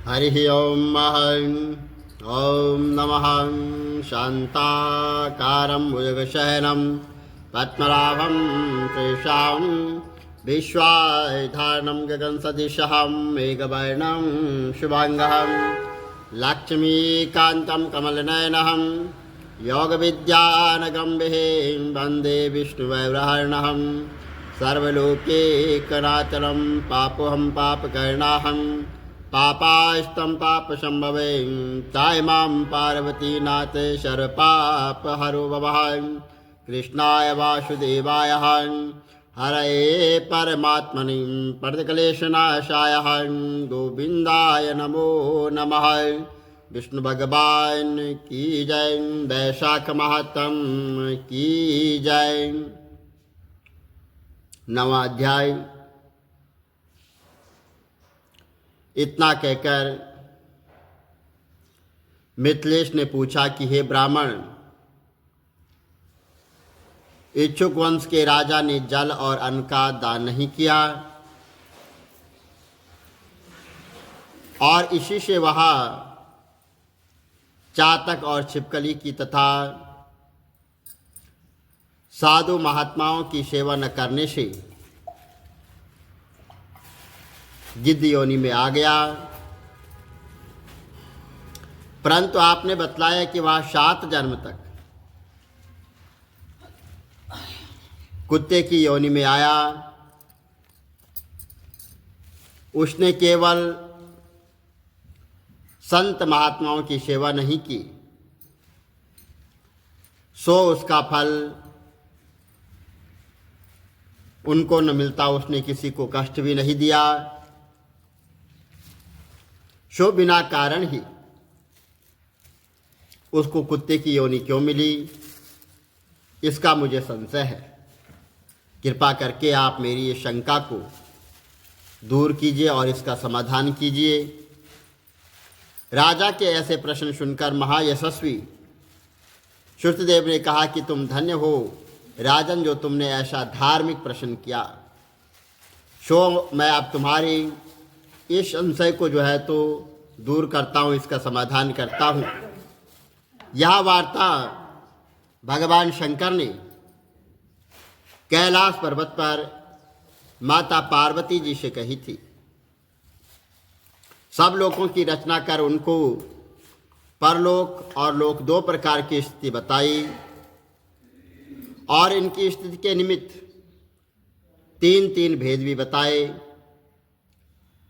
हरिः ॐ ॐ नमः शान्ताकारं भुजगशयनं पद्मनाभं श्रीशां विश्वाधारणं गगनसदृशं मेघवर्णं शुभाङ्गं लक्ष्मीकान्तं कमलनयनं योगविद्यानगम्भिं वन्दे विष्णुवैब्रहर्णं सर्वलोकैकनाथनं पापोऽहं पापकर्णाहं पापास्तं पापसम्भवें तायमां पार्वतीनाथ सर्वपापहरो भवः। कृष्णाय वासुदेवाय हरये परमात्मने प्रणतक्लेशनाशाय गोविन्दाय नमो नमः। विष्णु भगवान की जय। वैशाख महात्म की जय। नवा अध्याय। इतना कहकर मिथिलेश ने पूछा कि हे ब्राह्मण, इच्छुक वंश के राजा ने जल और अन्न का दान नहीं किया और इसी से वह चातक और छिपकली की तथा साधु महात्माओं की सेवा न करने से गिद्ध योनि में आ गया। परंतु आपने बतलाया कि वह 7 जन्म तक कुत्ते की योनि में आया। उसने केवल संत महात्माओं की सेवा नहीं की, सो उसका फल उनको न मिलता। उसने किसी को कष्ट भी नहीं दिया, सो बिना कारण ही उसको कुत्ते की योनि क्यों मिली, इसका मुझे संशय है। कृपा करके आप मेरी ये शंका को दूर कीजिए और इसका समाधान कीजिए। राजा के ऐसे प्रश्न सुनकर महायशस्वी श्रुतदेव ने कहा कि तुम धन्य हो राजन, जो तुमने ऐसा धार्मिक प्रश्न किया। सो मैं अब तुम्हारी इस संशय को जो है तो दूर करता हूँ, इसका समाधान करता हूँ। यह वार्ता भगवान शंकर ने कैलाश पर्वत पर माता पार्वती जी से कही थी। सब लोगों की रचना कर उनको परलोक और लोक 2 प्रकार की स्थिति बताई और इनकी स्थिति के निमित्त 3 भेद भी बताए।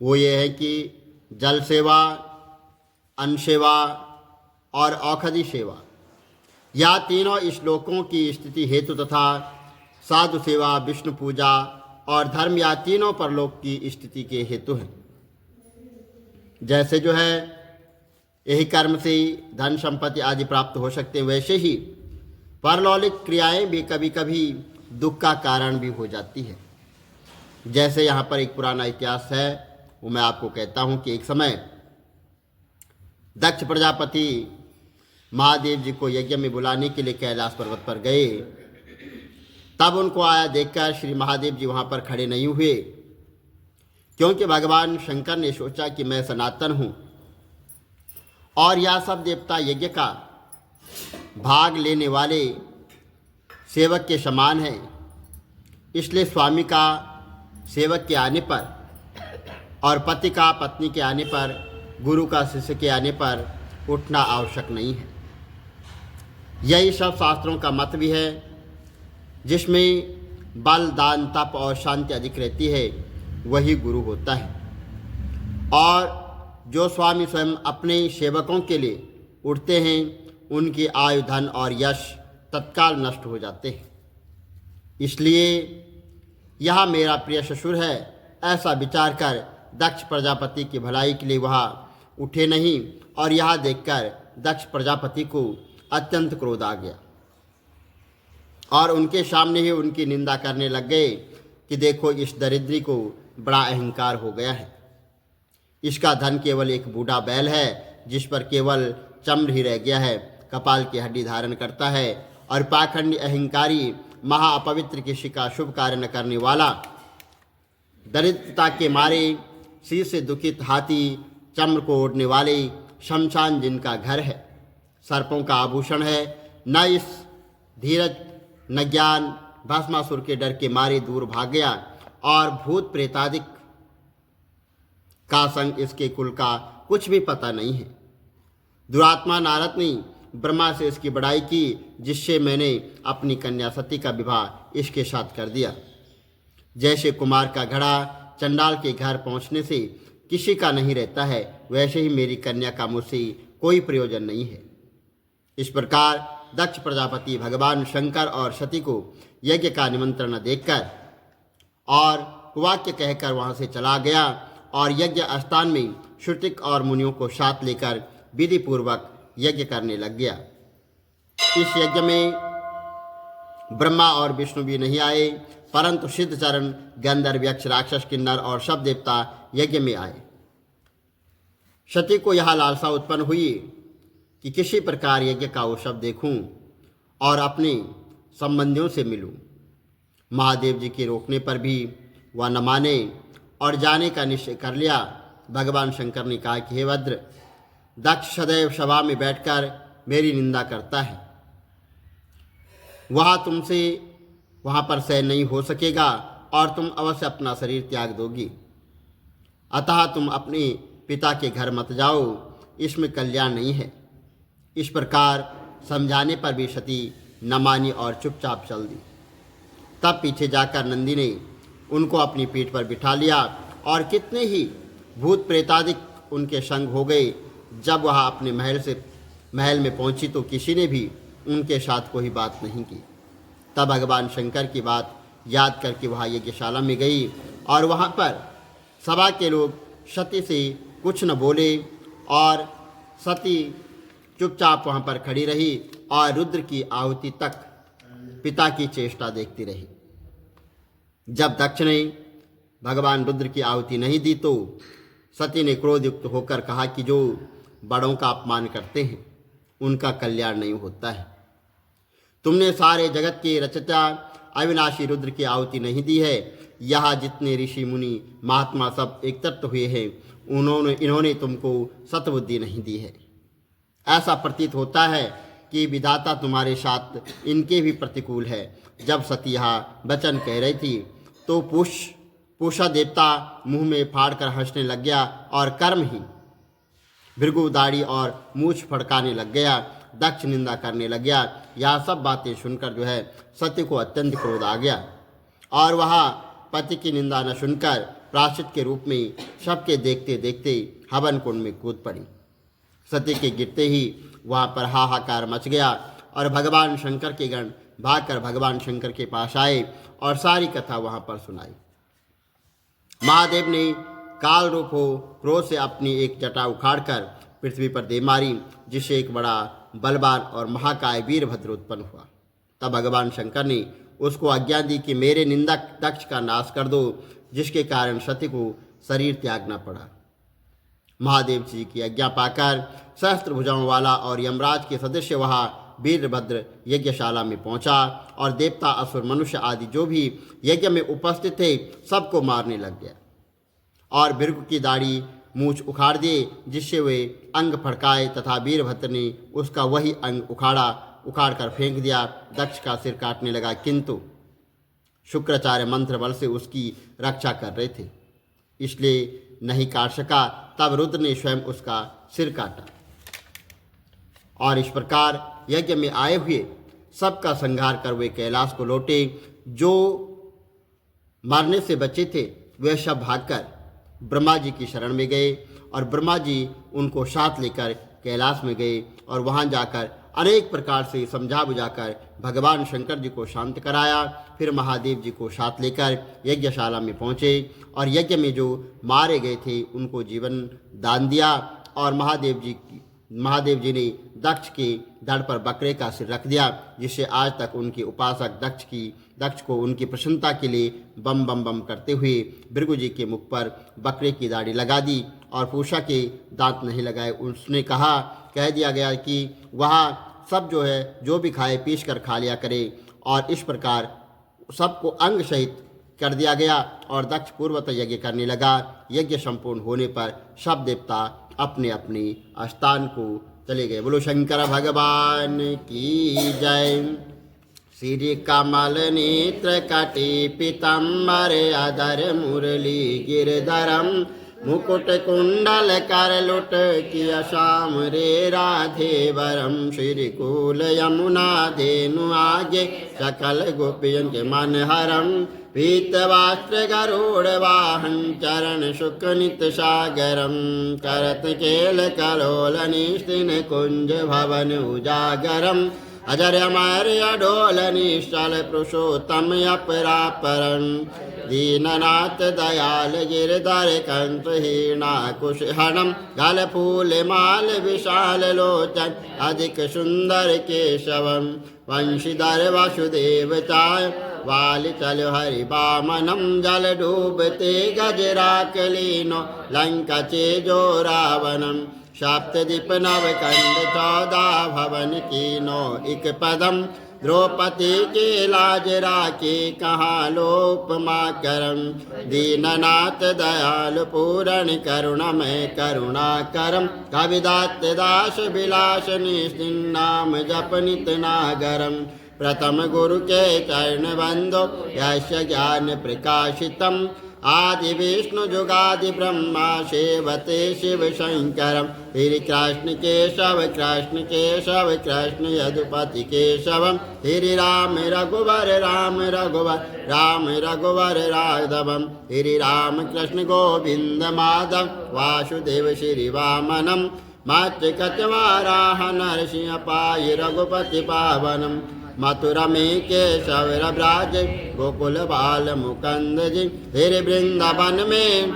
वो ये है कि जल सेवा, अन्न सेवा और औषधि सेवा, यह तीनों श्लोकों की स्थिति हेतु तथा साधु सेवा, विष्णु पूजा और धर्म, या तीनों परलोक की स्थिति के हेतु हैं। जैसे जो है यही कर्म से धन संपत्ति आदि प्राप्त हो सकते हैं, वैसे ही परलौकिक क्रियाएं भी कभी कभी दुख का कारण भी हो जाती है। जैसे यहाँ पर एक पुराना इतिहास है, वो मैं आपको कहता हूँ कि एक समय दक्ष प्रजापति महादेव जी को यज्ञ में बुलाने के लिए कैलाश पर्वत पर गए। तब उनको आया देखकर श्री महादेव जी वहाँ पर खड़े नहीं हुए, क्योंकि भगवान शंकर ने सोचा कि मैं सनातन हूँ और यह सब देवता यज्ञ का भाग लेने वाले सेवक के समान है। इसलिए स्वामी का सेवक के आने पर और पति का पत्नी के आने पर, गुरु का शिष्य के आने पर उठना आवश्यक नहीं है। यही सब शास्त्रों का मत भी है, जिसमें बल, दान, तप और शांति अधिक रहती है, वही गुरु होता है। और जो स्वामी स्वयं अपने सेवकों के लिए उठते हैं, उनकी आयु, धन और यश तत्काल नष्ट हो जाते हैं। इसलिए यह मेरा प्रिय ससुर है, ऐसा विचार कर दक्ष प्रजापति की भलाई के लिए वह उठे नहीं। और यह देखकर दक्ष प्रजापति को अत्यंत क्रोध आ गया और उनके सामने ही उनकी निंदा करने लग गए कि देखो, इस दरिद्री को बड़ा अहंकार हो गया है। इसका धन केवल एक बूढ़ा बैल है, जिस पर केवल चमड़ ही रह गया है, कपाल की हड्डी धारण करता है और पाखंडी अहंकारी महाअपवित्र किसी का शुभ कार्य न करने वाला, दरिद्रता के मारे सिर से दुखित हाथी चम्र को ओढ़ने वाले शमशान जिनका घर है, सर्पों का आभूषण है, न इस धीरज न ज्ञान, भस्मासुर के डर के मारे दूर भाग गया और भूत प्रेतादिक का संग इसके कुल का कुछ भी पता नहीं है। दुरात्मा नारद ने ब्रह्मा से इसकी बड़ाई की, जिससे मैंने अपनी कन्या सती का विवाह इसके साथ कर दिया। जैसे कुमार का घड़ा चंडाल के घर पहुंचने से किसी का नहीं रहता है, वैसे ही मेरी कन्या का मुझसे कोई प्रयोजन नहीं है। इस प्रकार दक्ष प्रजापति भगवान शंकर और सती को यज्ञ का निमंत्रण देकर और कुवाक्य कहकर वहां से चला गया और यज्ञ स्थान में श्रुतिक और मुनियों को साथ लेकर विधि पूर्वक यज्ञ करने लग गया। इस यज्ञ में ब्रह्मा और विष्णु भी नहीं आए, परंतु सिद्धचरण, गंधर्व, यक्ष, राक्षस, किन्नर और सब देवता यज्ञ में आए। सती को यह लालसा उत्पन्न हुई कि किसी प्रकार यज्ञ का उत्सव देखूं और अपने संबंधियों से मिलूं। महादेव जी के रोकने पर भी वह न माने और जाने का निश्चय कर लिया। भगवान शंकर ने कहा कि हे वज्र, दक्ष सदैव सभा में बैठकर मेरी निंदा करता है, वह तुमसे वहाँ पर सहन नहीं हो सकेगा और तुम अवश्य अपना शरीर त्याग दोगी। अतः तुम अपने पिता के घर मत जाओ, इसमें कल्याण नहीं है। इस प्रकार समझाने पर भी सती न मानी और चुपचाप चल दी। तब पीछे जाकर नंदी ने उनको अपनी पीठ पर बिठा लिया और कितने ही भूत प्रेतादिक उनके संग हो गए। जब वह अपने महल में पहुंची तो किसी ने भी उनके साथ कोई बात नहीं की। तब भगवान शंकर की बात याद करके वह यज्ञशाला में गई और वहाँ पर सभा के लोग सती से कुछ न बोले और सती चुपचाप वहाँ पर खड़ी रही और रुद्र की आहुति तक पिता की चेष्टा देखती रही। जब दक्ष ने भगवान रुद्र की आहुति नहीं दी तो सती ने क्रोधयुक्त होकर कहा कि जो बड़ों का अपमान करते हैं उनका कल्याण नहीं होता है। तुमने सारे जगत के रचयिता अविनाशी रुद्र की आहुति नहीं दी है। यहाँ जितने ऋषि मुनि महात्मा सब एकत्र हुए हैं, इन्होंने तुमको सतबुद्धि नहीं दी है। ऐसा प्रतीत होता है कि विधाता तुम्हारे साथ इनके भी प्रतिकूल है। जब सती यहाँ वचन कह रही थी तो पूषा देवता मुंह में फाड़कर हंसने लग गया और कर्म ही भृगु दाढ़ी और मूछ फड़काने लग गया। दक्ष निंदा करने लग गया। यह सब बातें सुनकर जो है सती को अत्यंत क्रोध आ गया और वह पति की निंदा न सुनकर प्रायश्चित के रूप में सबके देखते देखते हवन कुंड में कूद पड़ी। सती के गिरते ही वहाँ पर हाहाकार मच गया और भगवान शंकर के गण भागकर भगवान शंकर के पास आए और सारी कथा वहाँ पर सुनाई। महादेव ने काल रूप हो क्रोध से अपनी एक जटा उखाड़कर पृथ्वी पर दे मारी, जिससे एक बड़ा बलवान और महाकाय वीरभद्र उत्पन्न हुआ। तब भगवान शंकर ने उसको आज्ञा दी कि मेरे निंदक दक्ष का नाश कर दो, जिसके कारण सती को शरीर त्यागना पड़ा। महादेव जी की आज्ञा पाकर सहस्त्र भुजाओं वाला और यमराज के सदस्य वहाँ वीरभद्र यज्ञशाला में पहुंचा और देवता, असुर, मनुष्य आदि जो भी यज्ञ में उपस्थित थे सबको मारने लग गया और भृगु की दाढ़ी मूछ उखाड़ दिए, जिससे वे अंग फड़काए तथा वीरभद्र ने उसका वही अंग उखाड़कर फेंक दिया। दक्ष का सिर काटने लगा, किंतु शुक्राचार्य मंत्र बल से उसकी रक्षा कर रहे थे, इसलिए नहीं काट सका। तब रुद्र ने स्वयं उसका सिर काटा और इस प्रकार यज्ञ में आए हुए सबका संहार कर वे कैलाश को लौटे। जो मरने से बचे थे वे सब भागकर ब्रह्मा जी की शरण में गए और ब्रह्मा जी उनको साथ लेकर कैलाश में गए और वहां जाकर अनेक प्रकार से समझा बुझाकर भगवान शंकर जी को शांत कराया। फिर महादेव जी को साथ लेकर यज्ञशाला में पहुँचे और यज्ञ में जो मारे गए थे उनको जीवन दान दिया और महादेव जी ने दक्ष के धड़ पर बकरे का सिर रख दिया, जिससे आज तक उनके उपासक दक्ष को उनकी प्रसन्नता के लिए बम बम बम करते हुए भृगु जी के मुख पर बकरे की दाढ़ी लगा दी और पूषा के दांत नहीं लगाए। उसने कह दिया गया कि वह सब जो भी खाए पीस कर खा लिया करे और इस प्रकार सबको अंग सहित कर दिया गया और दक्ष पूर्वत यज्ञ करने लगा। यज्ञ संपूर्ण होने पर सब देवता अपने अपने स्थान को चले गए। बोलो शंकर भगवान की जय। श्री कमल नेत्र कटी पीताम्बर अधर मुरली गिरधरम मुकुट कुंडल कर लुट किया श्याम रे राधे वरम। श्री कुल यमुना धेनु आगे सकल गोपियन के मन हरम। पीत वस्त्र गरुड़ वाहन चरण शुक नित सागरम। करत केल कलोल निस्तिन कुंज भवन उजागरम। अजर अमर अडोल निश्चल पुरुषोत्तम अपरापरं। दीननाथ दयाल गिरधर कंठ हीना कुशहणम। गल फूल माल विशाल लोचन अधिक सुंदर केशवम। वंशीधर वासुदेव चाय वाल चल हरि वामनम। जल डूबते गजराकलीनो लंका चेजो रावणम। सप्तदीप नवकंड 14 भवन कीनो इक पदम। द्रौपदी के लाज राखे कहाँ लोपमा करम। दीननाथ दयाल पूरण करुणमय करुणा करम। कविदात दास विलास निस्तिन्नाम जपनित नागरम। प्रथम गुरु के चरण बंदो यस्य ज्ञान प्रकाशितम। आदि विष्णु जुगादि ब्रह्मा सेवते शिव शंकरम। श्री कृष्ण केशव कृष्ण केशव कृष्ण यदुपति केशवम। श्री राम रघुवर राम रघुवर राम रघुवर राघवम। श्री राम कृष्ण गोविंद माधव वासुदेव श्री वामनम। मत्स्य कचवाराह नरसिंह पाय रघुपति पावनम। मथुरा में केशव ब्राज गोकुल बाल मुकुंद जी। फिर वृंदावन में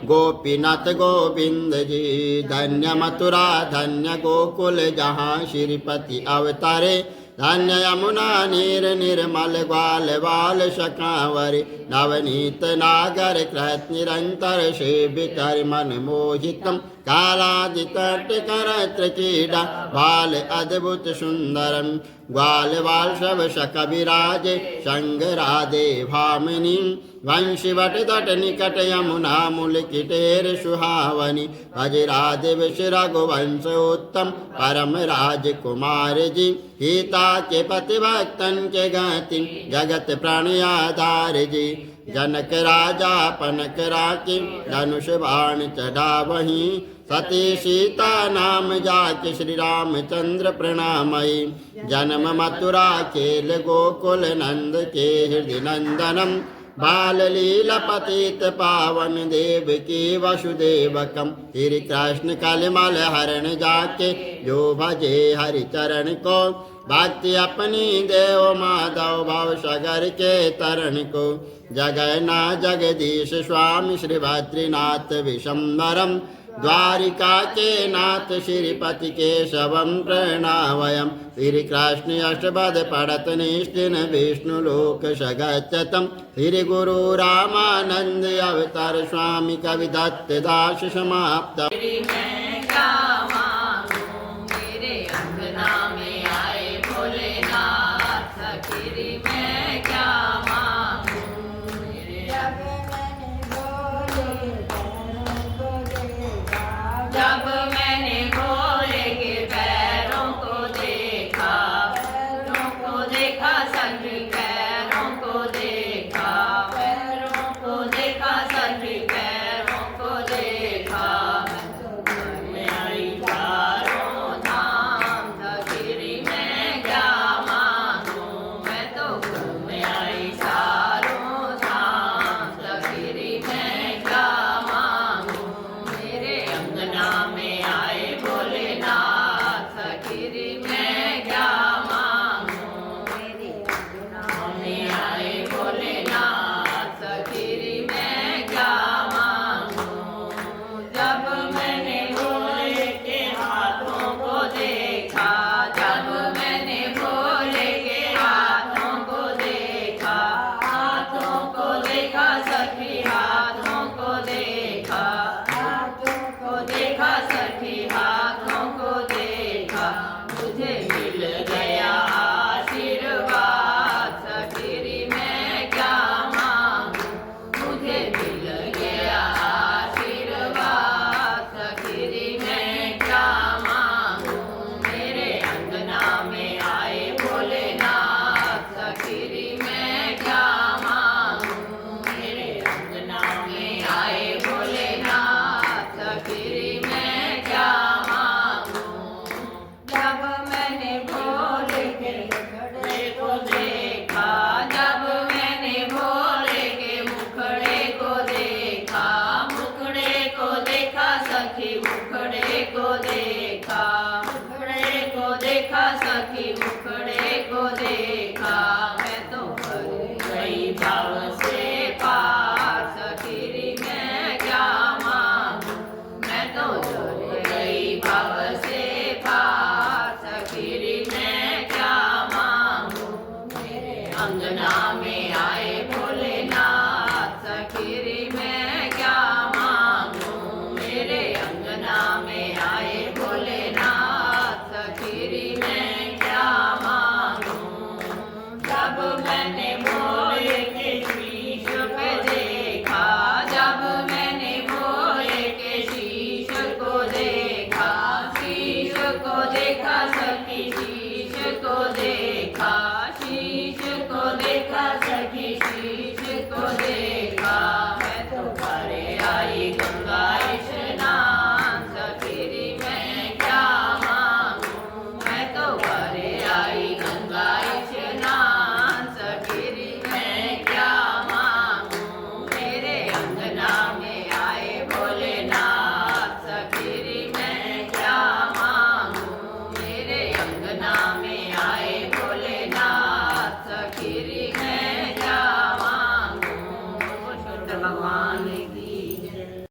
गोपीनाथ गोविंद जी। धन्य मथुरा धन्य गोकुल जहाँ श्रीपति अवतारे। धन्य यमुना नीर निर्मल ग्वाल बाल शकावरी। नवनीत नागर कृत निरंतर सेविकर मन मोहितम। कालादि तट करत्र क्रीडा बाल अद्भुत सुंदरम। ग्वाल बाल सब शक विराज संग राधे भामिनी। वंशीवट तट निकट यमुना मूल किटेर सुहावनी। भज राधे विष रघुवंश उत्तम परम राजकुमार जी। सीता के पति भक्तन के गति जगत प्राण आधार जी। जनक राजा पनक राखी धनुष बाण चढ़ा वहीं। सती सीता नाम जाके श्री रामचंद्र प्रणामयी। जन्म मथुरा खेल गोकुल नंद के हृदय नंदनम। बाल लीला पतित पावन देव की वसुदेवकम। श्री कृष्ण कलमल हरण जाके जो भजे हरि चरण को। भक्ति अपनी देव माधव भव सगर के तरण को। जगन्ना जगदीश स्वामी श्री बद्रीनाथ विशंबरम। द्वारिका के नाथ श्रीपति केशवम प्रणावयम। श्री कृष्ण अष्टपद पढ़त निष्ठिन विष्णु लोक सगच्छतम। श्री गुरु रामानंद अवतार स्वामी कवि दत्त दास समाप्त। जब